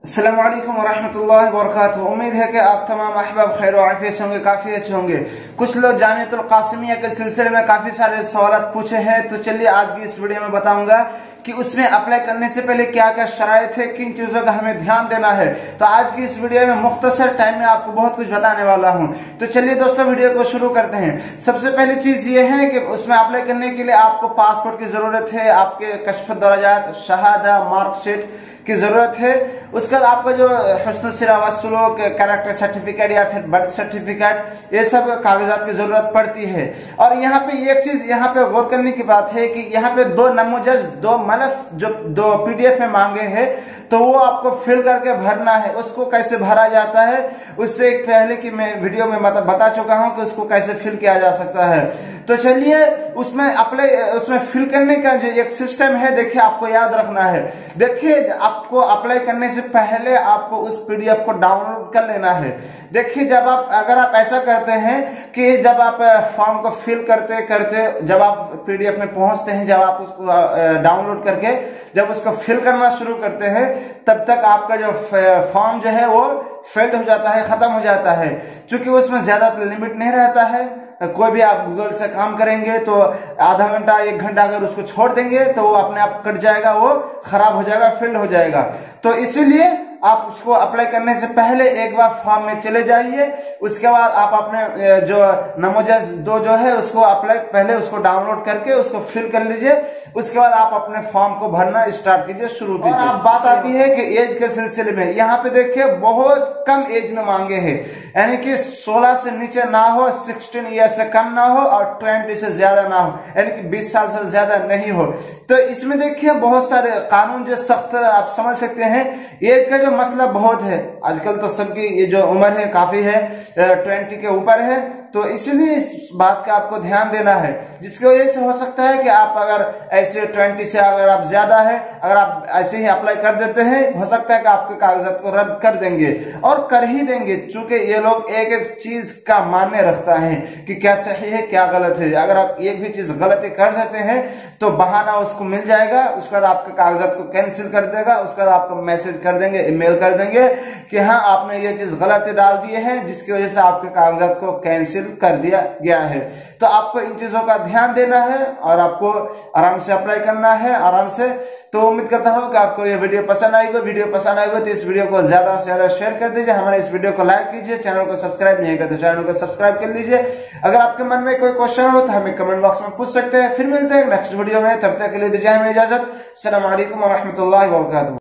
अस्सलाम वालेकुम वरहमतुल्लाहि वबरकातुहू। उम्मीद है कि आप तमाम अहबाब खैर आफियत होंगे, काफी अच्छे होंगे। कुछ लोग जामियतुल कासिमिया के सिलसिले में काफी सारे सवाल पूछे हैं, तो चलिए आज की इस वीडियो में बताऊंगा कि उसमें अप्लाई करने से पहले क्या क्या शराइत है, किन चीजों का हमें ध्यान देना है। तो आज की इस वीडियो में मुख्तसर टाइम में आपको बहुत कुछ बताने वाला हूं। तो चलिए दोस्तों वीडियो को शुरू करते हैं। सबसे पहली चीज ये है कि उसमें अप्लाई करने के लिए आपको पासपोर्ट की जरूरत है, आपके कश्फ दराजात, शहादा, मार्कशीट की जरूरत है। उसके बाद आपका जो हुस्न सिरा व सुलूक, कैरेक्टर सर्टिफिकेट या फिर बर्थ सर्टिफिकेट, ये सब कागजात की जरूरत पड़ती है। और यहाँ पे एक चीज यहाँ पे गौर करने की बात है कि यहाँ पे दो नमूजज, दो मलफ जो दो PDF में मांगे हैं, तो वो आपको फिल करके भरना है। उसको कैसे भरा जाता है उससे एक पहले की मैं वीडियो में बता चुका हूं कि उसको कैसे फिल किया जा सकता है। तो चलिए उसमें फिल करने का जो एक सिस्टम है, देखिए आपको याद रखना है। देखिए आपको अप्लाई करने से पहले आपको उस PDF को डाउनलोड कर लेना है। देखिए अगर आप ऐसा करते हैं कि जब आप फॉर्म को फिल करते करते जब आप PDF में पहुंचते हैं, जब आप उसको डाउनलोड करके जब उसको फिल करना शुरू करते हैं, तब तक आपका जो फॉर्म जो है वो फेल्ड हो जाता है, खत्म हो जाता है। क्योंकि उसमें ज्यादा लिमिट नहीं रहता है। कोई भी आप गूगल से काम करेंगे तो आधा घंटा 1 घंटा अगर उसको छोड़ देंगे तो वो अपने आप कट जाएगा, वो खराब हो जाएगा, फेल्ड हो जाएगा। तो इसीलिए आप उसको अप्लाई करने से पहले एक बार फॉर्म में चले जाइए। उसके बाद आप अपने जो नमूजज दो जो है उसको पहले उसको डाउनलोड करके उसको फिल कर लीजिए। उसके बाद आप अपने फॉर्म को भरना स्टार्ट कीजिए, शुरू कीजिए। और आप बात आती है कि एज के सिलसिले में, यहाँ पे देखिए बहुत कम एज में मांगे हैं, यानी कि 16 से नीचे ना हो, 16 ईयर से कम ना हो और 20 से ज्यादा ना हो, यानी कि 20 साल से ज्यादा नहीं हो। तो इसमें देखिए बहुत सारे कानून जो सख्त, आप समझ सकते हैं। एज का जो मसला बहुत है आजकल, तो सबकी ये जो उम्र है काफी है, 20 के ऊपर है। तो इसीलिए इस बात का आपको ध्यान देना है, जिसकी वजह से हो सकता है कि आप अगर ऐसे 20 से अगर आप ज्यादा है, अगर आप ऐसे ही अप्लाई कर देते हैं, हो सकता है कि आपके कागजात को रद्द कर देंगे, और कर ही देंगे। चूंकि ये लोग एक एक चीज का मान्य रखता है कि क्या सही है क्या गलत है। अगर आप एक भी चीज गलती कर देते हैं तो बहाना उसको मिल जाएगा, उसके बाद आपके कागजात को कैंसिल कर देगा। उसके बाद आपको मैसेज कर देंगे, ईमेल कर देंगे कि हाँ आपने ये चीज गलत डाल दी है, जिसकी वजह से आपके कागजात को कैंसिल कर दिया गया है। तो आपको इन चीजों का ध्यान देना है और आपको आराम से अप्लाई करना है, आराम से। तो उम्मीद करता हूं कि आपको ये वीडियो पसंद आएगी। वीडियो पसंद आएगी तो इस वीडियो को ज्यादा से ज्यादा शेयर कर दीजिए, हमारे इस वीडियो को लाइक कीजिए, चैनल को सब्सक्राइब नहीं किया तो चैनल को सब्सक्राइब कर लीजिए। अगर आपके मन में कोई क्वेश्चन हो तो हमें कमेंट बॉक्स में पूछ सकते हैं। फिर मिलते हैं नेक्स्ट वीडियो में, तब तक के लिए दीजिए हमें इजाजत। अस्सलाम वालेकुम व रहमतुल्लाहि व बरकातुहू।